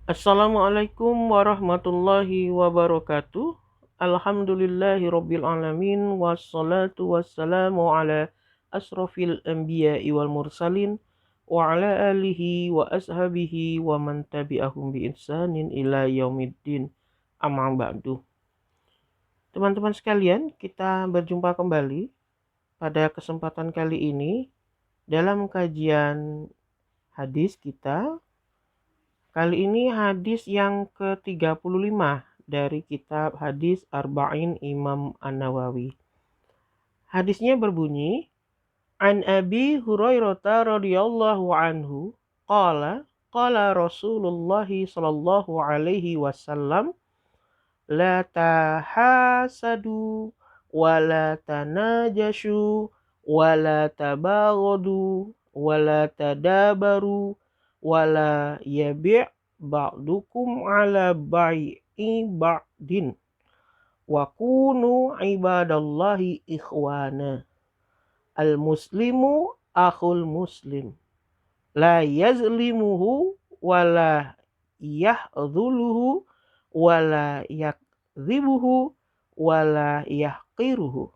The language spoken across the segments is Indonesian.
Assalamualaikum warahmatullahi wabarakatuh. Alhamdulillahirabbil alamin wassalatu wassalamu ala asrofil anbiya'i wal mursalin wa ala alihi wa ashabihi wa man tabi'ahum bi ihsanin ila yaumiddin. Amma ba'du. Teman-teman sekalian, kita berjumpa kembali pada kesempatan kali ini dalam kajian hadis kita. Kali ini hadis yang ke-35 dari kitab hadis Arba'in Imam An-Nawawi. Hadisnya berbunyi, An Abi Hurairah radhiyallahu anhu qala Rasulullah sallallahu alaihi wasallam la tahasadu wa la tanajashu wa la tabaghadu wa la tadabaru wala yabi' ba'dukum ala bai'i ba'din wa kunu ibadallahi ikhwana. Al muslimu akhul muslim la yazlimuhu wala yahdhuluhu wala yakdhibuhu wala yahqiruhu.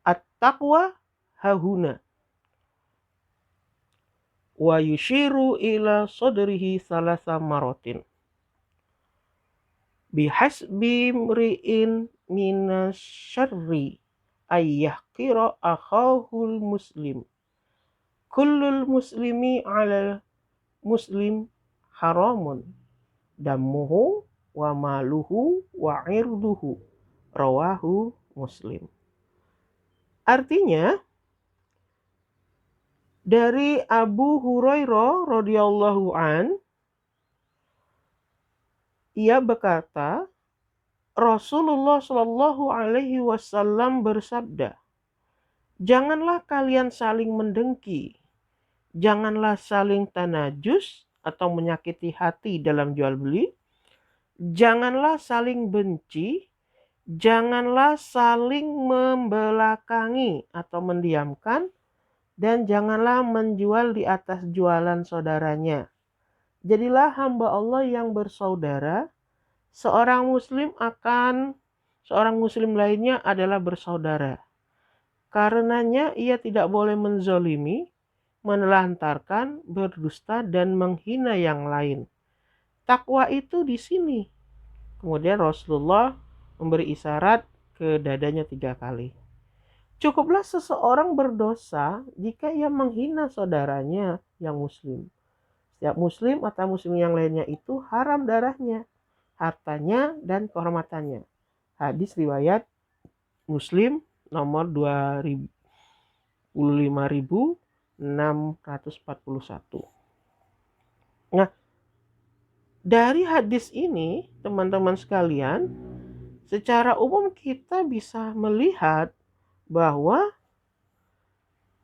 At-taqwa hahuna wa yushiru ila sadrihi salasa marotin. Bihasbi mri'in minasyarri ayyahqira akhahul muslim. Kullul muslimi ala muslim haramun dammuhu wa maluhu wa irduhu. Rawahu Muslim. Artinya, dari Abu Hurairah radhiyallahu an, ia berkata, Rasulullah shallallahu alaihi wasallam bersabda, janganlah kalian saling mendengki, janganlah saling tanajus atau menyakiti hati dalam jual beli, janganlah saling benci, janganlah saling membelakangi atau mendiamkan, dan janganlah menjual di atas jualan saudaranya. Jadilah hamba Allah yang bersaudara. Seorang muslim lainnya adalah bersaudara. Karenanya ia tidak boleh menzolimi, menelantarkan, berdusta, dan menghina yang lain. Takwa itu di sini. Kemudian Rasulullah memberi isyarat ke dadanya 3 kali. Cukuplah seseorang berdosa jika ia menghina saudaranya yang muslim. Setiap muslim atau muslim yang lainnya itu haram darahnya, hartanya, dan kehormatannya. Hadis riwayat Muslim nomor 25.641. Nah, dari hadis ini, teman-teman sekalian, secara umum kita bisa melihat bahwa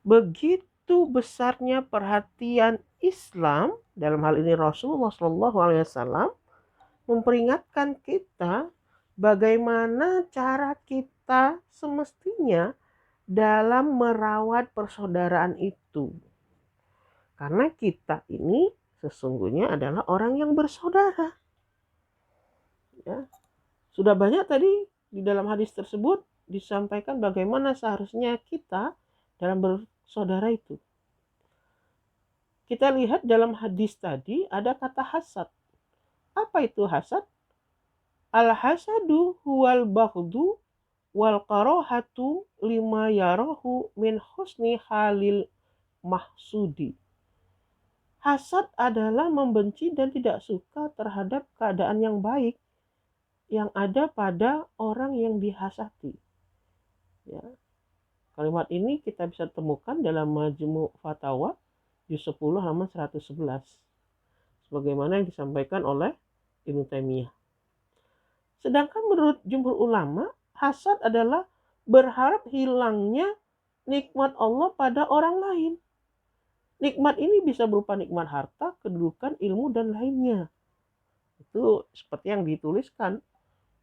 begitu besarnya perhatian Islam, dalam hal ini Rasulullah SAW, memperingatkan kita bagaimana cara kita semestinya dalam merawat persaudaraan itu. Karena kita ini sesungguhnya adalah orang yang bersaudara. Ya. Sudah banyak tadi di dalam hadis tersebut disampaikan bagaimana seharusnya kita dalam bersaudara itu. Kita lihat dalam hadis tadi ada kata hasad. Apa itu hasad? Al-hasadu huwal baghdu wal karahatu lima yarahu min husni halil mahsudi. Hasad adalah membenci dan tidak suka terhadap keadaan yang baik yang ada pada orang yang dihasati. Ya. Kalimat ini kita bisa temukan dalam Majmu' Fatawa juz 10 halaman 111. Sebagaimana yang disampaikan oleh Ibnu Taimiyah. Sedangkan menurut jumhur ulama, hasad adalah berharap hilangnya nikmat Allah pada orang lain. Nikmat ini bisa berupa nikmat harta, kedudukan, ilmu, dan lainnya. Itu seperti yang dituliskan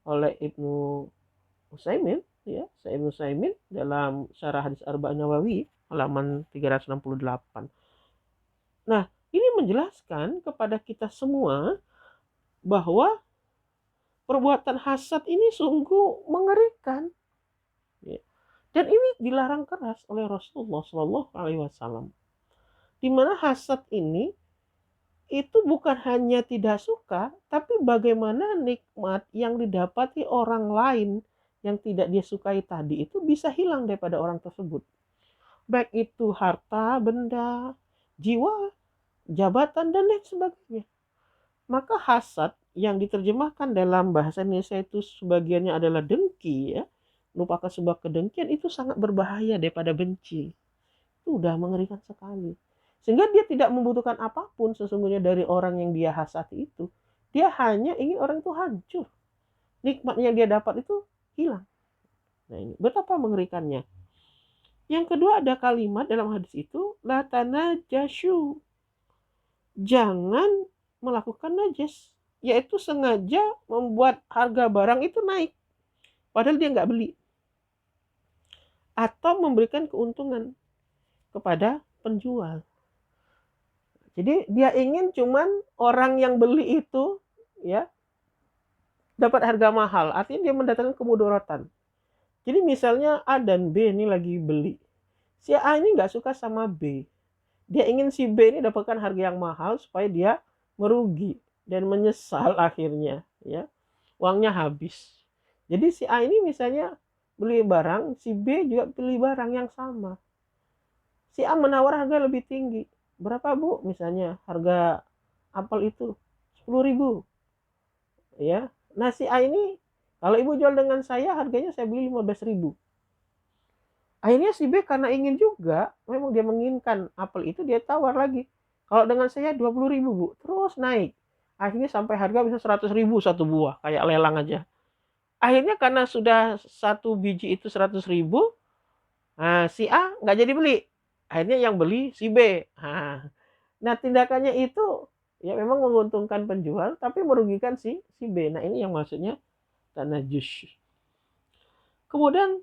oleh Ibnu Utsaimin, ya, Ibnu Utsaimin dalam Syarah Hadis Arba'in Nawawi halaman 368. Nah, ini menjelaskan kepada kita semua bahwa perbuatan hasad ini sungguh mengerikan. Dan ini dilarang keras oleh Rasulullah Shallallahu Alaihi Wasallam. Di mana hasad ini itu bukan hanya tidak suka, tapi bagaimana nikmat yang didapati orang lain yang tidak dia sukai tadi itu bisa hilang daripada orang tersebut. Baik itu harta, benda, jiwa, jabatan, dan lain sebagainya. Maka hasad yang diterjemahkan dalam bahasa Indonesia itu sebagiannya adalah dengki, ya, merupakan sebuah kedengkian, itu sangat berbahaya daripada benci. Itu udah mengerikan sekali. Sehingga dia tidak membutuhkan apapun sesungguhnya dari orang yang dia hasati itu. Dia hanya ingin orang itu hancur. Nikmat yang dia dapat itu hilang. Nah ini betapa mengerikannya. Yang kedua ada kalimat dalam hadis itu, la tanajashu. Jangan melakukan najas. Yaitu sengaja membuat harga barang itu naik. Padahal dia nggak beli. Atau memberikan keuntungan kepada penjual. Jadi dia ingin cuman orang yang beli itu, ya, dapat harga mahal. Artinya dia mendatangkan kemudaratan. Jadi misalnya A dan B ini lagi beli. Si A ini nggak suka sama B. Dia ingin si B ini dapatkan harga yang mahal supaya dia merugi dan menyesal akhirnya, ya. Uangnya habis. Jadi si A ini misalnya beli barang, si B juga beli barang yang sama. Si A menawar harga lebih tinggi. Berapa Bu? Misalnya harga apel itu 10.000. Ya. Nah si A ini kalau ibu jual dengan saya harganya saya beli 15.000. Akhirnya si B karena ingin juga, memang dia menginginkan apel itu, dia tawar lagi. Kalau dengan saya 20.000 Bu. Terus naik. Akhirnya sampai harga bisa 100.000 satu buah, kayak lelang aja. Akhirnya karena sudah satu biji itu 100.000, nah si A nggak jadi beli. Akhirnya yang beli si B. Nah tindakannya itu ya memang menguntungkan penjual tapi merugikan si B. Nah ini yang maksudnya tanajus. Kemudian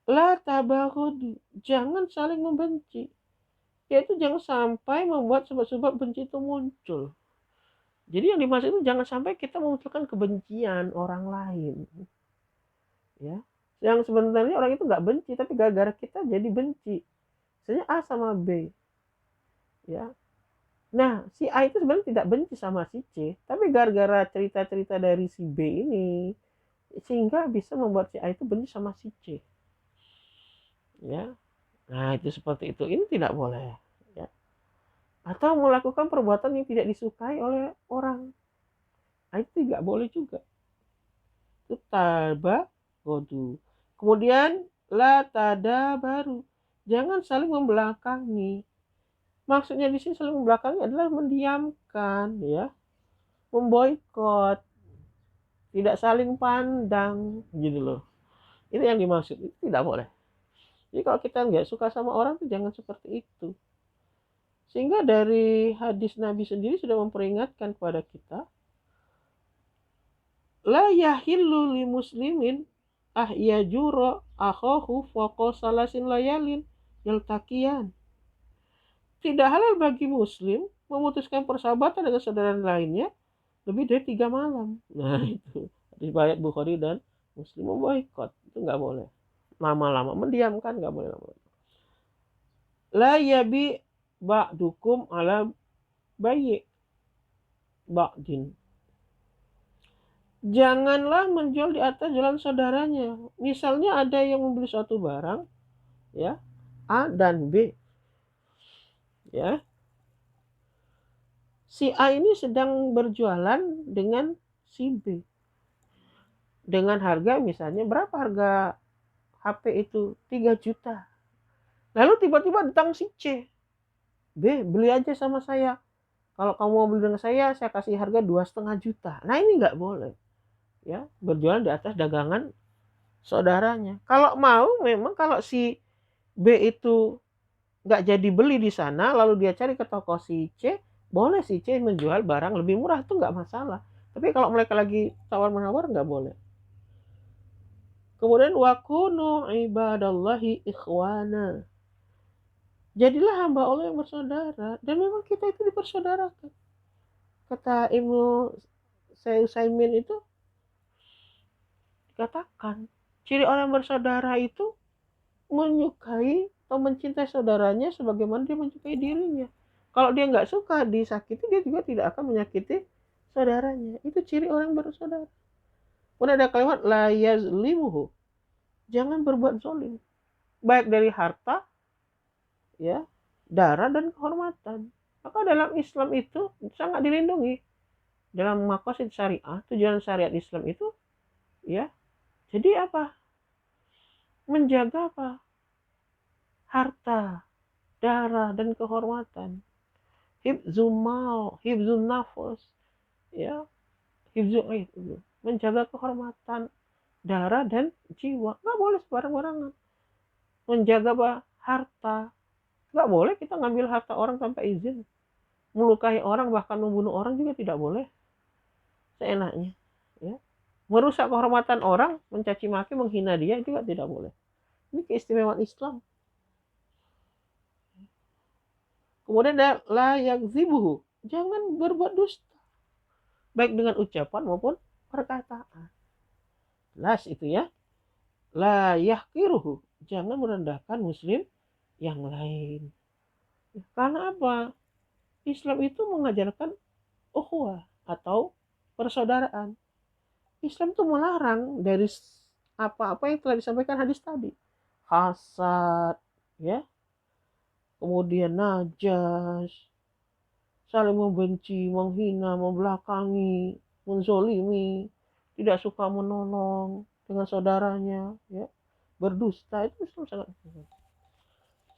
la tabaghud, jangan saling membenci. Yaitu jangan sampai membuat sebab-sebab benci itu muncul. Jadi yang dimaksud itu jangan sampai kita memunculkan kebencian orang lain. Ya. Yang sebenarnya orang itu nggak benci tapi gara-gara kita jadi benci. Misalnya A sama B. Ya. Nah, si A itu sebenarnya tidak benci sama si C, tapi gara-gara cerita-cerita dari si B ini sehingga bisa membuat si A itu benci sama si C. Ya. Nah, itu seperti itu. Ini tidak boleh, ya. Atau melakukan perbuatan yang tidak disukai oleh orang. Nah, itu tidak boleh juga. Itu tabaghud. Kemudian la tadabaru. Jangan saling membelakangi. Maksudnya di sini saling membelakangi adalah mendiamkan, ya, memboikot, tidak saling pandang, gitu loh. Itu yang dimaksud, itu tidak boleh. Jadi kalau kita nggak suka sama orang tuh jangan seperti itu. Sehingga dari hadis Nabi sendiri sudah memperingatkan kepada kita, la yahillu li muslimin yajura akhahu fawqa salasin layalin yaltaqiyan. Tidak halal bagi muslim memutuskan persahabatan dengan saudara lainnya lebih dari 3 malam. Nah itu riwayat Bukhari dan Muslim. Memboikot itu nggak boleh. Lama-lama mendiamkan nggak boleh lama. La yabi ba'dukum ala bayi ba'din. Janganlah menjual di atas jualan saudaranya. Misalnya ada yang membeli suatu barang, ya, A dan B, ya. Si A ini sedang berjualan dengan si B. Dengan harga misalnya berapa harga HP itu? 3 juta. Lalu tiba-tiba datang si C. B, beli aja sama saya. Kalau kamu mau beli dengan saya kasih harga 2,5 juta. Nah ini nggak boleh. Ya, berjualan di atas dagangan saudaranya. Kalau mau memang kalau si B itu nggak jadi beli di sana, lalu dia cari ke toko si C, boleh si C menjual barang lebih murah, itu nggak masalah. Tapi kalau mereka lagi tawar-menawar nggak boleh. Kemudian wakunu ibadallahi ikhwana. Jadilah hamba Allah yang bersaudara, dan memang kita itu dipersaudarakan. Kata Ibnu Utsaimin itu dikatakan ciri orang bersaudara itu menyukai atau mencintai saudaranya sebagaimana dia mencintai dirinya. Kalau dia nggak suka disakiti, dia juga tidak akan menyakiti saudaranya. Itu ciri orang bersaudara. Pun ada kalimat la yazlimuhu, jangan berbuat zalim, baik dari harta, ya, darah dan kehormatan. Maka dalam Islam itu sangat dilindungi. Dalam maqasid syariah, tujuan syariat Islam itu, ya, jadi apa? Menjaga apa? Harta, darah dan kehormatan. Hifzul mal, hifzul nafas, ya, hifzul itu, menjaga kehormatan, darah dan jiwa. Nggak boleh sembarang-barangan. Menjaga apa? Harta. Nggak boleh kita ngambil harta orang tanpa izin. Melukai orang, bahkan membunuh orang juga tidak boleh seenaknya. Ya. Merusak kehormatan orang, mencaci maki, menghina dia juga tidak boleh. Ini keistimewaan Islam. Kemudian ada la yakzibuhu, jangan berbuat dusta, baik dengan ucapan maupun perkataan. Jelas itu ya. La yahqiruhu, jangan merendahkan muslim yang lain. Karena apa? Islam itu mengajarkan ukhuwah atau persaudaraan. Islam itu melarang dari apa-apa yang telah disampaikan hadis tadi. Hasad, ya, kemudian najas, saling membenci, menghina, membelakangi, menzolimi, tidak suka menolong dengan saudaranya, ya, berdusta, itu sangat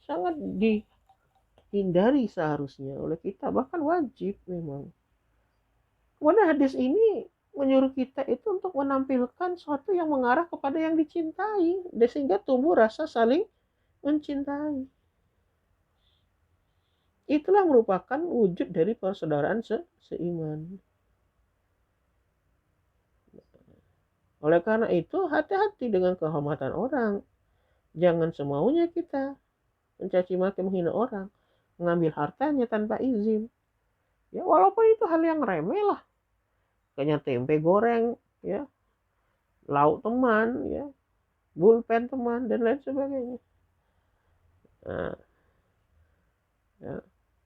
sangat dihindari seharusnya oleh kita, bahkan wajib memang. Kemudian hadis ini menyuruh kita itu untuk menampilkan sesuatu yang mengarah kepada yang dicintai, sehingga tumbuh rasa saling mencintai. Itulah merupakan wujud dari persaudaraan seiman. Oleh karena itu, hati-hati dengan kehormatan orang. Jangan semaunya kita mencaci maki, menghina orang, mengambil hartanya tanpa izin. Ya, walaupun itu hal yang remeh lah. Kayak tempe goreng, ya, lauk teman, ya, pulpen teman, dan lain sebagainya. Nah, ya.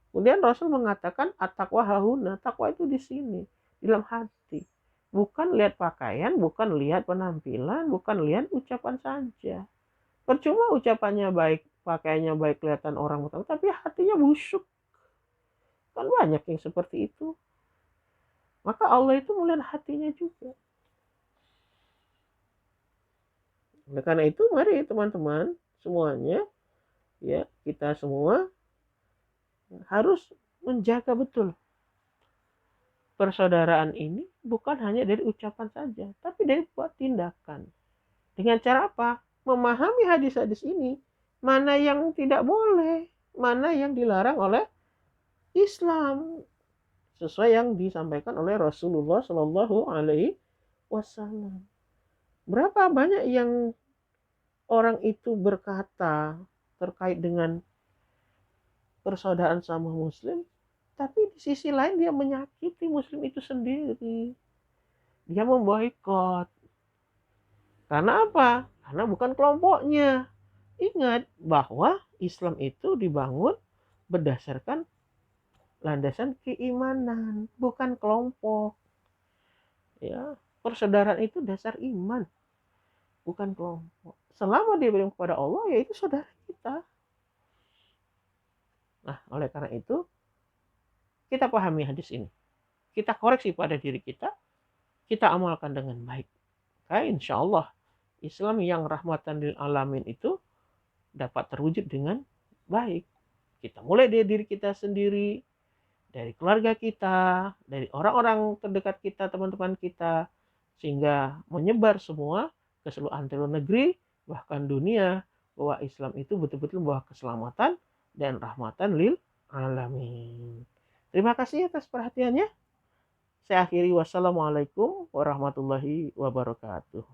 Kemudian Rasul mengatakan at-taqwa hahuna, takwa itu di sini, di dalam hati. Bukan lihat pakaian, bukan lihat penampilan, bukan lihat ucapan saja. Percuma ucapannya baik, pakaiannya baik, kelihatan orang tahu, tapi hatinya busuk. Kan banyak yang seperti itu. Maka Allah itu melihat hatinya juga. Oleh karena itu, mari teman-teman semuanya, ya, kita semua harus menjaga betul persaudaraan ini, bukan hanya dari ucapan saja, tapi dari buat tindakan. Dengan cara apa? Memahami hadis-hadis ini, mana yang tidak boleh, mana yang dilarang oleh Islam, sesuai yang disampaikan oleh Rasulullah Shallallahu Alaihi Wasallam. Berapa banyak yang orang itu berkata terkait dengan persaudaraan sama Muslim, tapi di sisi lain dia menyakiti Muslim itu sendiri. Dia memboikot. Karena apa? Karena bukan kelompoknya. Ingat bahwa Islam itu dibangun berdasarkan landasan keimanan, bukan kelompok. Ya, persaudaraan itu dasar iman, bukan kelompok. Selama dia beriman kepada Allah, ya itu saudara kita. Nah, oleh karena itu, kita pahami hadis ini. Kita koreksi pada diri kita amalkan dengan baik. Insya Allah, Islam yang rahmatan lil alamin itu dapat terwujud dengan baik. Kita mulai dari diri kita sendiri, dari keluarga kita, dari orang-orang terdekat kita, teman-teman kita, sehingga menyebar semua ke seluruh antero negeri, bahkan dunia, bahwa Islam itu betul-betul membawa keselamatan dan rahmatan lil alamin. Terima kasih atas perhatiannya. Saya akhiri, wassalamualaikum warahmatullahi wabarakatuh.